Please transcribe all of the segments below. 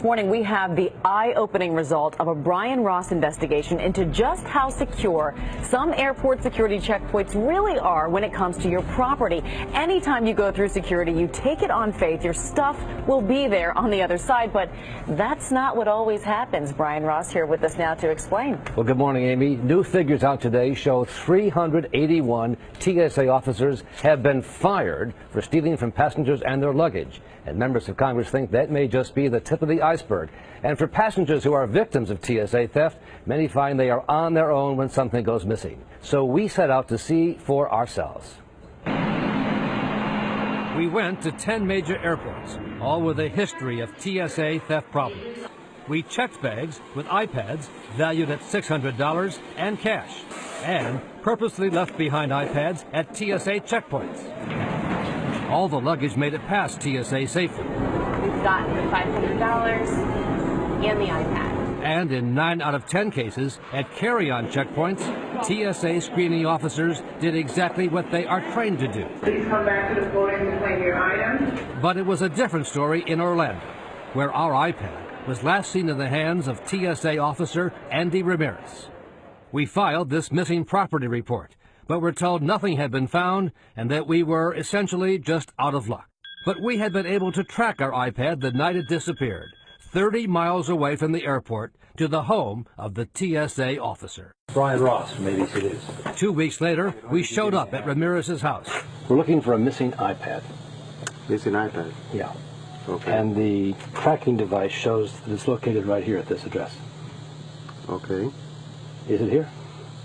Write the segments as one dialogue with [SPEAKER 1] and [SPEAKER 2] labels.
[SPEAKER 1] this morning we have the eye-opening result of a Brian Ross investigation into just how secure some airport security checkpoints really are when it comes to your property. Anytime you go through security, you take it on faith your stuff will be there on the other side, but that's not what always happens. Brian Ross here with us now to explain.
[SPEAKER 2] Well, good morning, Amy. New figures out today show 381 TSA officers have been fired for stealing from passengers and their luggage. And members of Congress think that may just be the tip of the iceberg. And for passengers who are victims of TSA theft, many find they are on their own when something goes missing. So we set out to see for ourselves. We went to 10 major airports, all with a history of TSA theft problems. We checked bags with iPads valued at $600 and cash, and purposely left behind iPads at TSA checkpoints. All the luggage made it past TSA safely.
[SPEAKER 3] We've gotten the $500 and the iPad.
[SPEAKER 2] And in 9 out of 10 cases, at carry-on checkpoints, TSA screening officers did exactly what they are trained to do.
[SPEAKER 4] Please come back to the podium to claim your items.
[SPEAKER 2] But it was a different story in Orlando, where our iPad was last seen in the hands of TSA officer Andy Ramirez. We filed this missing property report, but were told nothing had been found and that we were essentially just out of luck. But we had been able to track our iPad the night it disappeared, 30 miles away from the airport to the home of the TSA officer.
[SPEAKER 5] Brian Ross from ABC News.
[SPEAKER 2] 2 weeks later, we showed up at Ramirez's house.
[SPEAKER 5] We're looking for a missing iPad.
[SPEAKER 6] Missing iPad?
[SPEAKER 5] Yeah.
[SPEAKER 6] Okay.
[SPEAKER 5] And the tracking device shows that it's located right here at this address.
[SPEAKER 6] Okay.
[SPEAKER 5] Is it here?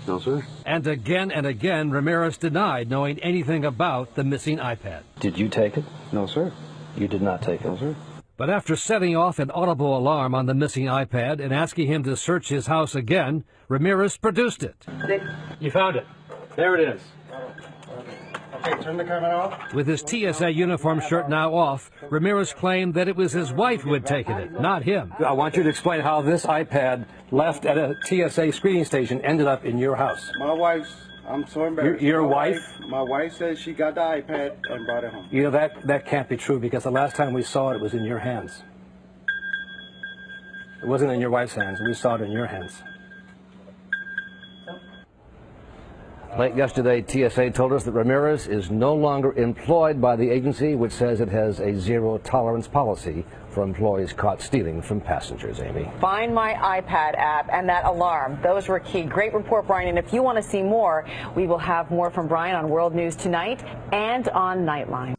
[SPEAKER 6] No, sir.
[SPEAKER 2] And again, Ramirez denied knowing anything about the missing iPad.
[SPEAKER 5] Did you take it?
[SPEAKER 6] No, sir.
[SPEAKER 5] You did not take it?
[SPEAKER 6] No, sir.
[SPEAKER 2] But after setting off an audible alarm on the missing iPad and asking him to search his house again, Ramirez produced it.
[SPEAKER 5] You found it. There it is.
[SPEAKER 6] Okay, turn the camera off.
[SPEAKER 2] With his TSA uniform shirt now off, Ramirez claimed that it was his wife who had taken it, not him.
[SPEAKER 5] I want you to explain how this iPad left at a TSA screening station ended up in your house.
[SPEAKER 6] My wife's, I'm so embarrassed.
[SPEAKER 5] Your wife?
[SPEAKER 6] My wife says she got the iPad and brought it home.
[SPEAKER 5] You know, that can't be true because the last time we saw it, it was in your hands. It wasn't in your wife's hands. We saw it in your hands.
[SPEAKER 2] Late yesterday, TSA told us that Ramirez is no longer employed by the agency, which says it has a zero-tolerance policy for employees caught stealing from passengers, Amy.
[SPEAKER 1] Find My iPad app and that alarm. Those were key. Great report, Brian. And if you want to see more, we will have more from Brian on World News Tonight and on Nightline.